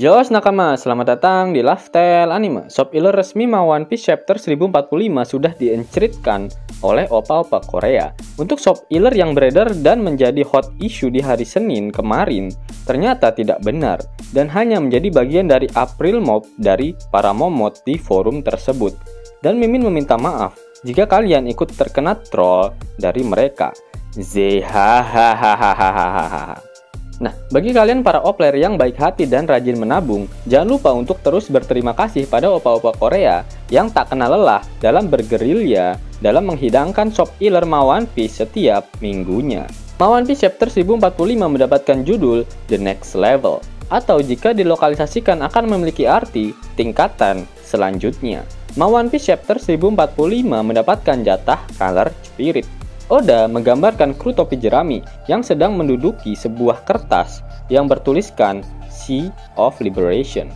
Yo nakama, selamat datang di Lifestyle Anime. Shop Iler resmi One Piece Chapter 1045 sudah diencritkan oleh opa-opa Korea. Untuk shop Iler yang beredar dan menjadi hot issue di hari Senin kemarin, ternyata tidak benar dan hanya menjadi bagian dari April Mob dari para momot di forum tersebut. Dan Mimin meminta maaf jika kalian ikut terkena troll dari mereka. Zehahahahahaha. Nah, bagi kalian para opler yang baik hati dan rajin menabung, jangan lupa untuk terus berterima kasih pada opa-opa Korea yang tak kenal lelah dalam bergerilya dalam menghidangkan shop Iler One Piece setiap minggunya. One Piece Chapter 1045 mendapatkan judul The Next Level, atau jika dilokalisasikan akan memiliki arti tingkatan selanjutnya. One Piece Chapter 1045 mendapatkan jatah Color Spirit. Oda menggambarkan kru topi jerami yang sedang menduduki sebuah kertas yang bertuliskan Sea of Liberation.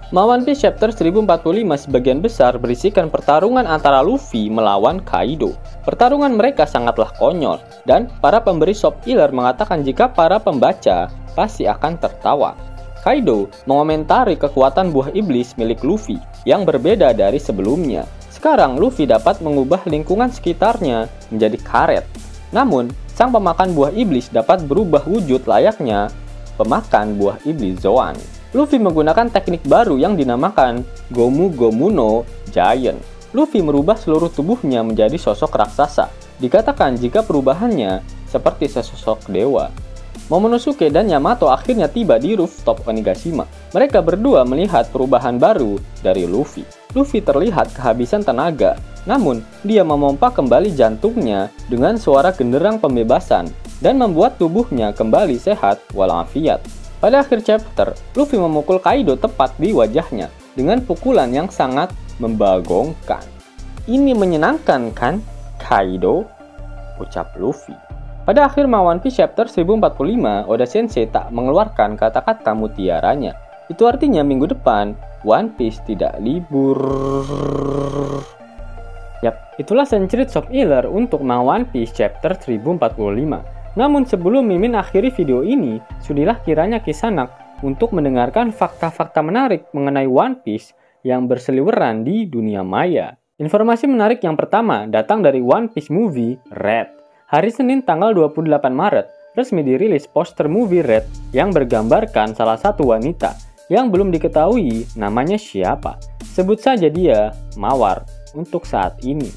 One Piece Chapter 1045 sebagian besar berisikan pertarungan antara Luffy melawan Kaido. Pertarungan mereka sangatlah konyol dan para pemberi shop Iler mengatakan jika para pembaca pasti akan tertawa. Kaido mengomentari kekuatan buah iblis milik Luffy yang berbeda dari sebelumnya. Sekarang Luffy dapat mengubah lingkungan sekitarnya menjadi karet. Namun, sang pemakan buah iblis dapat berubah wujud layaknya pemakan buah iblis Zoan. Luffy menggunakan teknik baru yang dinamakan Gomu Gomu no Giant. Luffy merubah seluruh tubuhnya menjadi sosok raksasa. Dikatakan jika perubahannya seperti sesosok dewa. Momonosuke dan Yamato akhirnya tiba di rooftop Onigashima. Mereka berdua melihat perubahan baru dari Luffy. Luffy terlihat kehabisan tenaga, namun dia memompa kembali jantungnya dengan suara genderang pembebasan dan membuat tubuhnya kembali sehat walafiat. Pada akhir chapter, Luffy memukul Kaido tepat di wajahnya dengan pukulan yang sangat membagongkan. Ini menyenangkan kan, Kaido? Ucap Luffy. Pada akhir One Piece Chapter 1045, Oda Sensei tak mengeluarkan kata-kata mutiaranya. Itu artinya minggu depan One Piece tidak libur. Yap, itulah sencrit shop Iler untuk One Piece Chapter 1045. Namun sebelum Mimin akhiri video ini, sudilah kiranya Kisanak untuk mendengarkan fakta-fakta menarik mengenai One Piece yang berseliweran di dunia maya. Informasi menarik yang pertama datang dari One Piece Movie Red. Hari Senin tanggal 28 Maret, resmi dirilis poster movie Red yang bergambarkan salah satu wanita yang belum diketahui namanya siapa. Sebut saja dia Mawar untuk saat ini.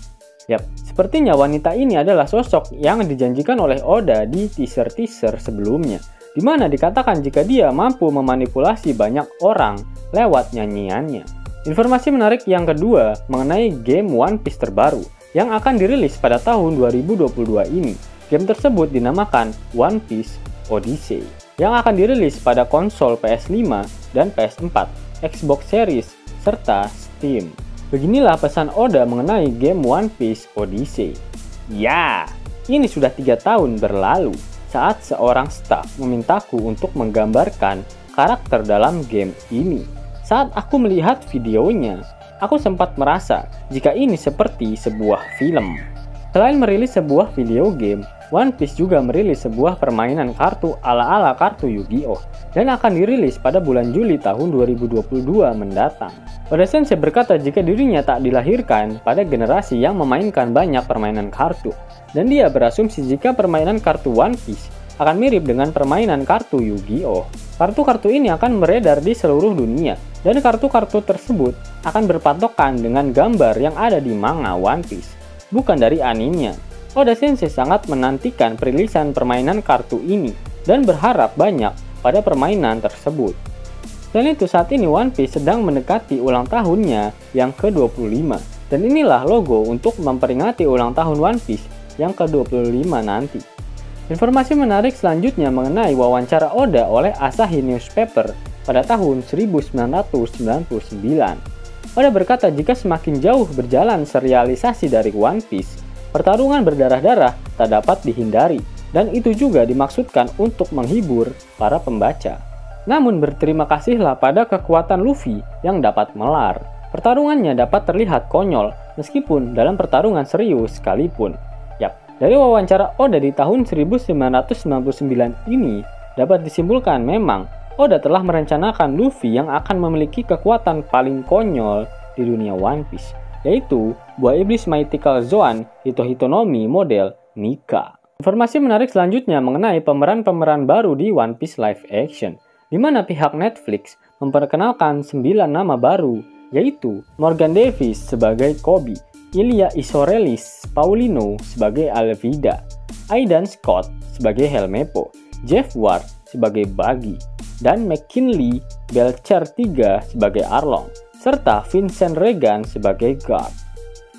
Yap, sepertinya wanita ini adalah sosok yang dijanjikan oleh Oda di teaser-teaser sebelumnya, di mana dikatakan jika dia mampu memanipulasi banyak orang lewat nyanyiannya. Informasi menarik yang kedua mengenai game One Piece terbaru yang akan dirilis pada tahun 2022 ini. Game tersebut dinamakan One Piece Odyssey, yang akan dirilis pada konsol PS5 dan PS4, Xbox Series, serta Steam. Beginilah pesan Oda mengenai game One Piece Odyssey. Ya, ini sudah 3 tahun berlalu saat seorang staf memintaku untuk menggambarkan karakter dalam game ini. Saat aku melihat videonya, aku sempat merasa jika ini seperti sebuah film. Selain merilis sebuah video game, One Piece juga merilis sebuah permainan kartu ala-ala kartu Yu-Gi-Oh! Dan akan dirilis pada bulan Juli tahun 2022 mendatang. Oda Sensei berkata jika dirinya tak dilahirkan pada generasi yang memainkan banyak permainan kartu. Dan dia berasumsi jika permainan kartu One Piece akan mirip dengan permainan kartu Yu-Gi-Oh! Kartu-kartu ini akan beredar di seluruh dunia. Dan kartu-kartu tersebut akan berpatokan dengan gambar yang ada di manga One Piece, bukan dari animenya. Oda Sensei sangat menantikan perilisan permainan kartu ini dan berharap banyak pada permainan tersebut. Selain itu, saat ini One Piece sedang mendekati ulang tahunnya yang ke-25 dan inilah logo untuk memperingati ulang tahun One Piece yang ke-25 nanti. Informasi menarik selanjutnya mengenai wawancara Oda oleh Asahi Newspaper pada tahun 1999. Oda berkata jika semakin jauh berjalan serialisasi dari One Piece, pertarungan berdarah-darah tak dapat dihindari, dan itu juga dimaksudkan untuk menghibur para pembaca. Namun berterima kasihlah pada kekuatan Luffy yang dapat melar. Pertarungannya dapat terlihat konyol meskipun dalam pertarungan serius sekalipun. Yap, dari wawancara Oda di tahun 1999 ini dapat disimpulkan memang Oda telah merencanakan Luffy yang akan memiliki kekuatan paling konyol di dunia One Piece, yaitu buah iblis Mythical Zoan Hitohitonomi model Nika. Informasi menarik selanjutnya mengenai pemeran-pemeran baru di One Piece live action, di mana pihak Netflix memperkenalkan 9 nama baru, yaitu Morgan Davis sebagai Koby, Ilya Isorelis Paulino sebagai Alvida, Aidan Scott sebagai Helmeppo, Jeff Ward sebagai Buggy, dan McKinley Belcher III sebagai Arlong, serta Vincent Regan sebagai Guard.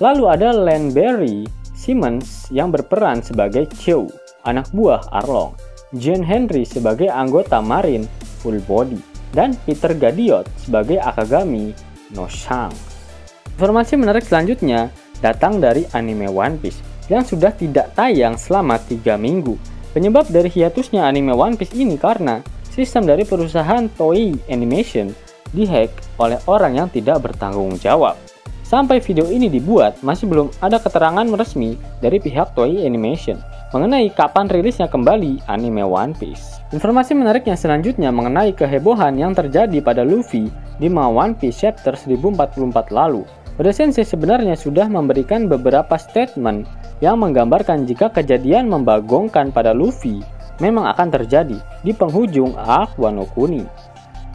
Lalu ada Len Barry Simmons yang berperan sebagai Q, anak buah Arlong, John Henry sebagai anggota Marine Full Body, dan Peter Gadiot sebagai Akagami no Shanks. Informasi menarik selanjutnya datang dari anime One Piece yang sudah tidak tayang selama 3 minggu. Penyebab dari hiatusnya anime One Piece ini karena sistem dari perusahaan Toei Animation dihack oleh orang yang tidak bertanggung jawab. Sampai video ini dibuat, masih belum ada keterangan resmi dari pihak Toei Animation mengenai kapan rilisnya kembali anime One Piece. Informasi menariknya selanjutnya mengenai kehebohan yang terjadi pada Luffy di One Piece chapter 1044 lalu. Oda Sensei sebenarnya sudah memberikan beberapa statement yang menggambarkan jika kejadian membagongkan pada Luffy memang akan terjadi di penghujung arc Wano Kuni.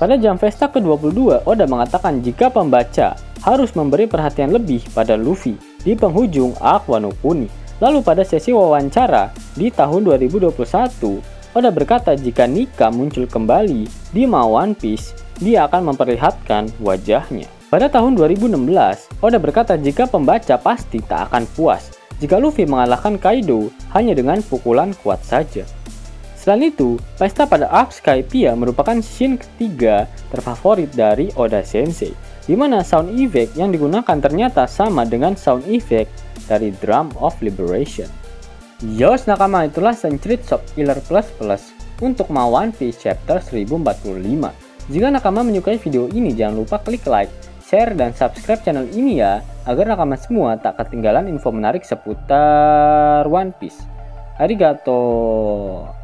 Pada jam Vesta ke-22, Oda mengatakan jika pembaca harus memberi perhatian lebih pada Luffy di penghujung arc Wano Kuni. Lalu pada sesi wawancara di tahun 2021, Oda berkata jika Nika muncul kembali di One Piece, dia akan memperlihatkan wajahnya. Pada tahun 2016, Oda berkata jika pembaca pasti tak akan puas jika Luffy mengalahkan Kaido hanya dengan pukulan kuat saja. Selain itu, pesta pada arc Skypiea merupakan scene ketiga terfavorit dari Oda Sensei, di mana sound effect yang digunakan ternyata sama dengan sound effect dari Drum of Liberation. Yos nakama, itulah Century Shop Killer Plus untuk One Piece chapter 1045. Jika nakama menyukai video ini, jangan lupa klik like, share, dan subscribe channel ini ya, agar nakama semua tak ketinggalan info menarik seputar One Piece. Arigato.